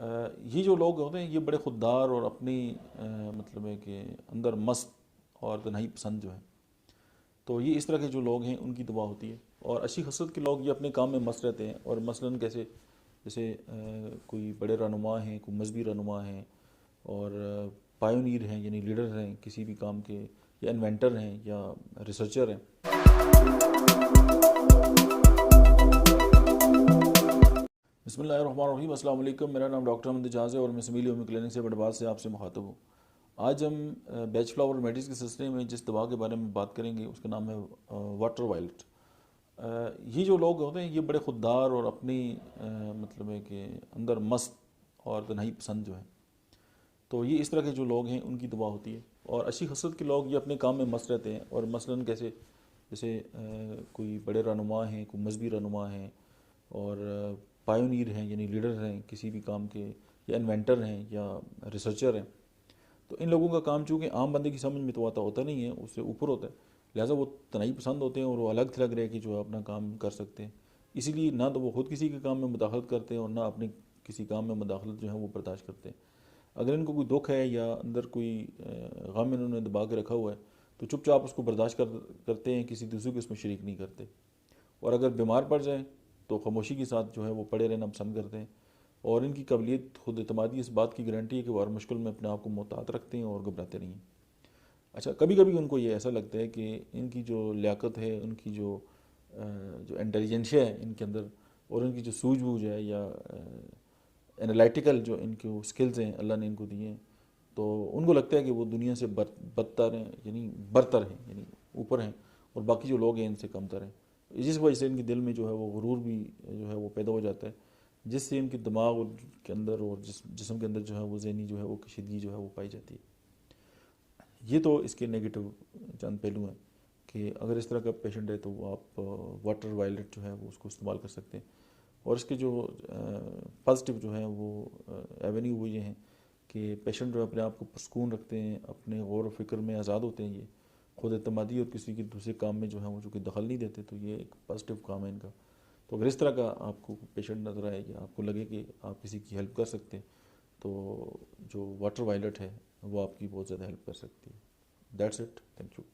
یہ جو لوگ ہوتے ہیں یہ بڑے خوددار اور اپنی مطلب ہے کہ اندر مست اور تنہائی پسند جو ہیں، تو یہ اس طرح کے جو لوگ ہیں ان کی دعا ہوتی ہے. اور اچھی خصلت کے لوگ یہ اپنے کام میں مست رہتے ہیں. اور مثلاً جیسے کوئی بڑے رہنما ہیں، کوئی مذہبی رہنما ہیں، اور پائونیر ہیں یعنی لیڈر ہیں کسی بھی کام کے، یا انوینٹر ہیں یا ریسرچر ہیں. بسم اللہ الرحمن الرحیم. السلام علیکم. میرا نام ڈاکٹر احمد اعجاز ہے اور میں سمیلی ہومی کلینک سے بڑباد سے آپ سے مخاطب ہوں. آج ہم بیچ فلاور میڈیز کے سلسلے میں جس دوا کے بارے میں بات کریں گے اس کا نام ہے واٹر وائلٹ. یہ جو لوگ ہوتے ہیں یہ بڑے خوددار اور اپنی مطلب ہے کہ اندر مست اور تنہائی پسند جو ہیں، تو یہ اس طرح کے جو لوگ ہیں ان کی دعا ہوتی ہے. اور اچھی خصلت کے لوگ یہ اپنے کام میں مست رہتے ہیں. اور مثلاً جیسے کوئی بڑے رہنما ہیں، کوئی مذہبی رہنما ہیں، اور پائونیر ہیں یعنی لیڈر ہیں کسی بھی کام کے، یا انوینٹر ہیں یا ریسرچر ہیں. تو ان لوگوں کا کام چونکہ عام بندے کی سمجھ میں تو ہوتا نہیں ہے، اس سے اوپر ہوتا ہے، لہٰذا وہ تنہائی پسند ہوتے ہیں اور وہ الگ تھلگ رہ کے جو ہے اپنا کام کر سکتے ہیں. اسی لیے نہ تو وہ خود کسی کے کام میں مداخلت کرتے ہیں اور نہ اپنے کسی کام میں مداخلت جو ہے وہ برداشت کرتے ہیں. اگر ان کو کوئی دکھ ہے یا اندر کوئی غم انہوں نے دبا کے رکھا ہوا ہے تو چپ چاپ اس کو برداشت کرتے ہیں، کسی دوسرے کو اس میں شریک نہیں کرتے. اور اگر بیمار پڑ جائیں تو خاموشی کے ساتھ جو ہے وہ پڑے رہنا پسند کرتے ہیں. اور ان کی قابلیت خود اعتمادی اس بات کی گارنٹی ہے کہ وہ ہر مشکل میں اپنے آپ کو محتاط رکھتے ہیں اور گھبراتے نہیں ہیں. اچھا، کبھی کبھی ان کو یہ ایسا لگتا ہے کہ ان کی جو لیاقت ہے، ان کی جو انٹیلیجنشیا ہے ان کے اندر، اور ان کی جو سوجھ بوجھ ہے یا انالائٹیکل جو ان کے سکلز ہیں اللہ نے ان کو دیے ہیں، تو ان کو لگتا ہے کہ وہ دنیا سے بدتر ہیں، یعنی برتر ہیں، یعنی اوپر ہیں، اور باقی جو لوگ ہیں ان سے کم تر ہیں. جس وجہ سے ان کے دل میں جو ہے وہ غرور بھی جو ہے وہ پیدا ہو جاتا ہے، جس سے ان کے دماغ کے اندر اور جسم کے اندر جو ہے وہ ذہنی جو ہے وہ کشیدگی جو ہے وہ پائی جاتی ہے. یہ تو اس کے نیگیٹو چند پہلو ہیں کہ اگر اس طرح کا پیشنٹ ہے تو وہ آپ واٹر وائلٹ جو ہے وہ اس کو استعمال کر سکتے ہیں. اور اس کے جو پازیٹیو جو ہیں وہ ایونیو وہ یہ ہیں کہ پیشنٹ جو اپنے آپ کو پرسکون رکھتے ہیں، اپنے غور و فکر میں آزاد ہوتے ہیں، یہ خود اعتمادی اور کسی کے دوسرے کام میں جو ہے وہ چونکہ دخل نہیں دیتے، تو یہ ایک پازیٹیو کام ہے ان کا. تو اگر اس طرح کا آپ کو پیشنٹ نظر آئے یا آپ کو لگے کہ آپ کسی کی ہیلپ کر سکتے ہیں تو جو واٹر وائلٹ ہے وہ آپ کی بہت زیادہ ہیلپ کر سکتی ہے. That's it. Thank you.